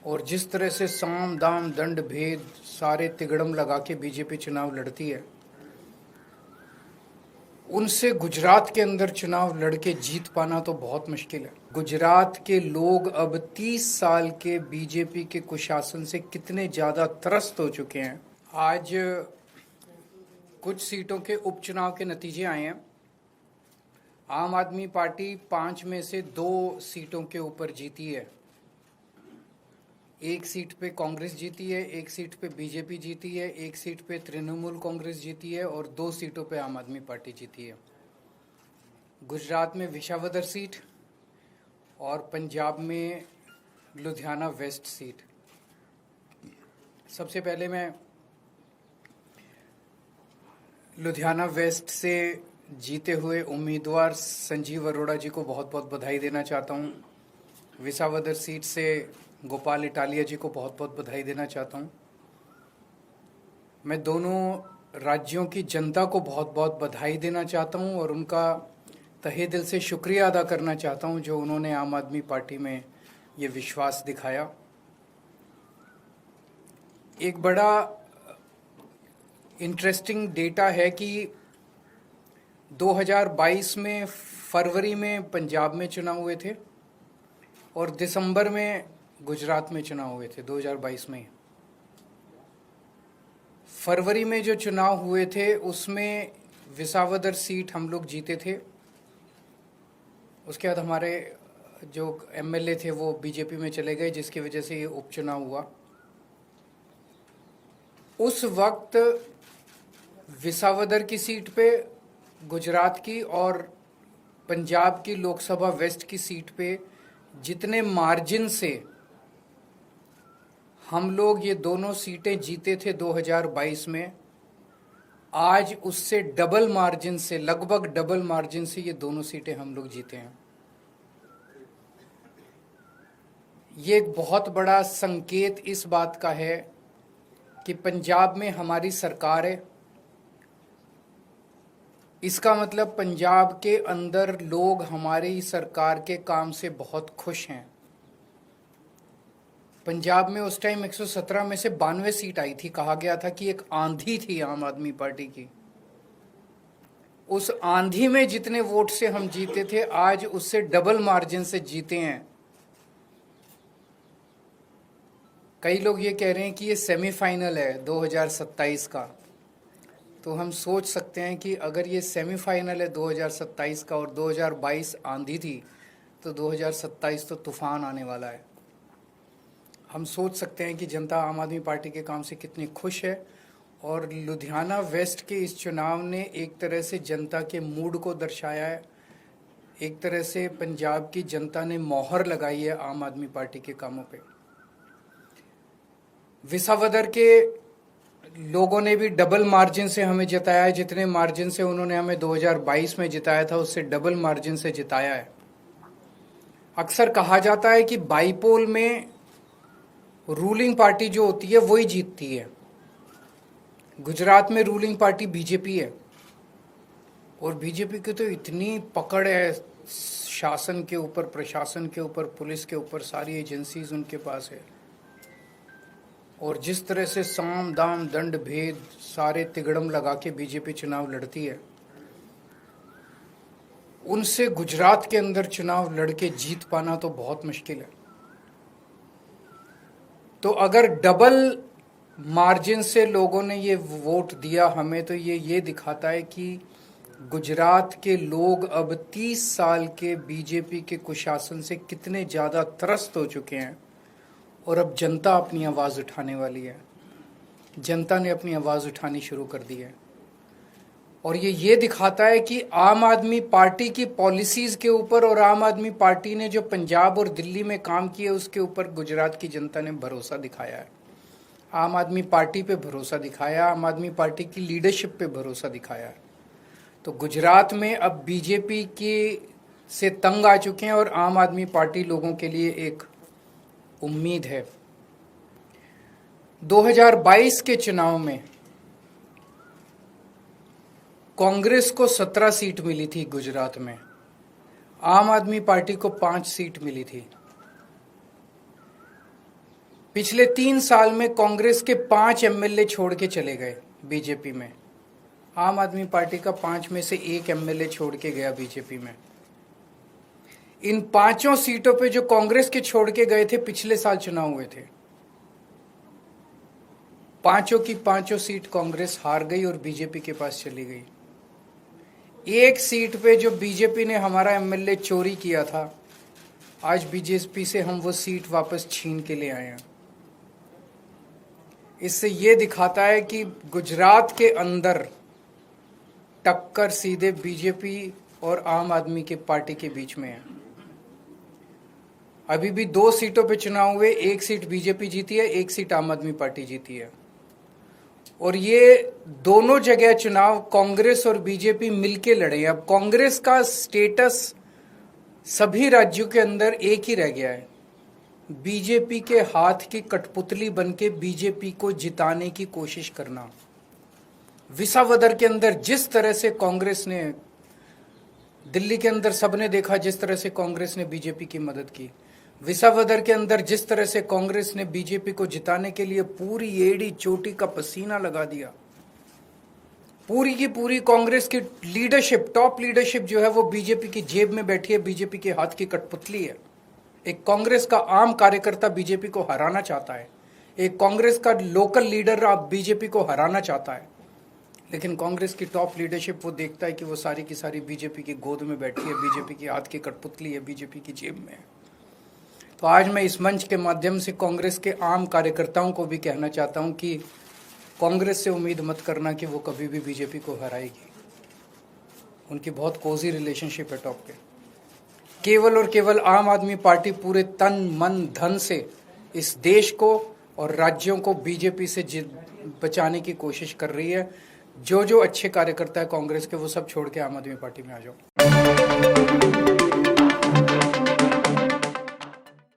और जिस तरह से साम दाम दंड भेद सारे तिगड़म लगा के बीजेपी चुनाव लड़ती है, उनसे गुजरात के अंदर चुनाव लड़के जीत पाना तो बहुत मुश्किल है। गुजरात के लोग अब 30 साल के बीजेपी के कुशासन से कितने ज्यादा त्रस्त हो चुके हैं। आज कुछ सीटों के उपचुनाव के नतीजे आए हैं। आम आदमी पार्टी 5 में से 2 सीटों के ऊपर जीती है। एक सीट पे कांग्रेस जीती है, एक सीट पे बीजेपी जीती है, एक सीट पे तृणमूल कांग्रेस जीती है और 2 सीटों पे आम आदमी पार्टी जीती है। गुजरात में विसावदर सीट और पंजाब में लुधियाना वेस्ट सीट। सबसे पहले मैं लुधियाना वेस्ट से जीते हुए उम्मीदवार संजीव अरोड़ा जी को बहुत बहुत बधाई देना चाहता हूँ। विसावदर सीट से गोपाल इटालिया जी को बहुत बहुत बधाई देना चाहता हूँ। मैं दोनों राज्यों की जनता को बहुत बहुत बधाई देना चाहता हूँ और उनका तहे दिल से शुक्रिया अदा करना चाहता हूँ जो उन्होंने आम आदमी पार्टी में ये विश्वास दिखाया। एक बड़ा इंटरेस्टिंग डेटा है कि 2022 में फरवरी में पंजाब में चुनाव हुए थे और दिसंबर में गुजरात में चुनाव हुए थे। 2022 में फरवरी में जो चुनाव हुए थे उसमें विसावदर सीट हम लोग जीते थे। उसके बाद हमारे जो एमएलए थे वो बीजेपी में चले गए, जिसकी वजह से ये उपचुनाव हुआ। उस वक्त विसावदर की सीट पे गुजरात की और पंजाब की लोकसभा वेस्ट की सीट पे जितने मार्जिन से हम लोग ये दोनों सीटें जीते थे 2022 में, आज उससे डबल मार्जिन से, लगभग डबल मार्जिन से ये दोनों सीटें हम लोग जीते हैं। ये एक बहुत बड़ा संकेत इस बात का है कि पंजाब में हमारी सरकार है। इसका मतलब पंजाब के अंदर लोग हमारी सरकार के काम से बहुत खुश हैं। पंजाब में उस टाइम 117 में से 92 सीट आई थी। कहा गया था कि एक आंधी थी आम आदमी पार्टी की। उस आंधी में जितने वोट से हम जीते थे, आज उससे डबल मार्जिन से जीते हैं। कई लोग ये कह रहे हैं कि ये सेमीफाइनल है 2027 का, तो हम सोच सकते हैं कि अगर ये सेमीफाइनल है 2027 का और 2022 आंधी थी, तो 2027 तो तूफान आने वाला है। हम सोच सकते हैं कि जनता आम आदमी पार्टी के काम से कितनी खुश है। और लुधियाना वेस्ट के इस चुनाव ने एक तरह से जनता के मूड को दर्शाया है। एक तरह से पंजाब की जनता ने मोहर लगाई है आम आदमी पार्टी के कामों पे। विसावदर के लोगों ने भी डबल मार्जिन से हमें जिताया है। जितने मार्जिन से उन्होंने हमें 2022 में जिताया था, उससे डबल मार्जिन से जिताया है। अक्सर कहा जाता है कि बाईपोल में रूलिंग पार्टी जो होती है वही जीतती है। गुजरात में रूलिंग पार्टी बीजेपी है और बीजेपी की तो इतनी पकड़ है शासन के ऊपर, प्रशासन के ऊपर, पुलिस के ऊपर, सारी एजेंसीज उनके पास है। और जिस तरह से साम दाम दंड भेद सारे तिगड़म लगा के बीजेपी चुनाव लड़ती है, उनसे गुजरात के अंदर चुनाव लड़के जीत पाना तो बहुत मुश्किल है। तो अगर डबल मार्जिन से लोगों ने ये वोट दिया हमें, तो ये दिखाता है कि गुजरात के लोग अब 30 साल के बीजेपी के कुशासन से कितने ज़्यादा त्रस्त हो चुके हैं और अब जनता अपनी आवाज़ उठाने वाली है। जनता ने अपनी आवाज़ उठानी शुरू कर दी है और ये दिखाता है कि आम आदमी पार्टी की पॉलिसीज़ के ऊपर और आम आदमी पार्टी ने जो पंजाब और दिल्ली में काम किए उसके ऊपर गुजरात की जनता ने भरोसा दिखाया है। आम आदमी पार्टी पे भरोसा दिखाया, आम आदमी पार्टी की लीडरशिप पे भरोसा दिखाया है। तो गुजरात में अब बीजेपी के से तंग आ चुके हैं और आम आदमी पार्टी लोगों के लिए एक उम्मीद है। 2022 के चुनाव में कांग्रेस को 17 सीट मिली थी गुजरात में, आम आदमी पार्टी को 5 सीट मिली थी। पिछले 3 साल में कांग्रेस के 5 एमएलए छोड़ के चले गए बीजेपी में। आम आदमी पार्टी का 5 में से 1 एमएलए छोड़ के गया बीजेपी में। इन 5 सीटों पे जो कांग्रेस के छोड़ के गए थे, पिछले साल चुनाव हुए थे, 5 की 5 सीट कांग्रेस हार गई और बीजेपी के पास चली गई। एक सीट पे जो बीजेपी ने हमारा एमएलए चोरी किया था, आज बीजेपी से हम वो सीट वापस छीन के ले आए हैं। इससे ये दिखाता है कि गुजरात के अंदर टक्कर सीधे बीजेपी और आम आदमी के पार्टी के बीच में है। अभी भी 2 सीटों पे चुनाव हुए, 1 सीट बीजेपी जीती है, 1 सीट आम आदमी पार्टी जीती है। और ये दोनों जगह चुनाव कांग्रेस और बीजेपी मिलके लड़े। अब कांग्रेस का स्टेटस सभी राज्यों के अंदर एक ही रह गया है, बीजेपी के हाथ की कठपुतली बनके बीजेपी को जिताने की कोशिश करना। विसावदर के अंदर जिस तरह से कांग्रेस ने, दिल्ली के अंदर सबने देखा जिस तरह से कांग्रेस ने बीजेपी की मदद की। विसावदर के अंदर जिस तरह से कांग्रेस ने बीजेपी को जिताने के लिए पूरी एड़ी चोटी का पसीना लगा दिया। पूरी की पूरी कांग्रेस की लीडरशिप, टॉप लीडरशिप जो है वो बीजेपी की जेब में बैठी है, बीजेपी के हाथ की कठपुतली है। एक कांग्रेस का आम कार्यकर्ता बीजेपी को हराना चाहता है, एक कांग्रेस का लोकल लीडर आप बीजेपी को हराना चाहता है, लेकिन कांग्रेस की टॉप लीडरशिप वो देखता है कि वो सारी की सारी बीजेपी की गोद में बैठी है, बीजेपी की हाथ की कठपुतली है, बीजेपी की जेब में है। तो आज मैं इस मंच के माध्यम से कांग्रेस के आम कार्यकर्ताओं को भी कहना चाहता हूं कि कांग्रेस से उम्मीद मत करना कि वो कभी भी बीजेपी को हराएगी। उनकी बहुत कोजी रिलेशनशिप है टॉप पे। केवल और केवल आम आदमी पार्टी पूरे तन मन धन से इस देश को और राज्यों को बीजेपी से बचाने की कोशिश कर रही है। जो अच्छे कार्यकर्ता है कांग्रेस के, वो सब छोड़ के आम आदमी पार्टी में आ जाओ।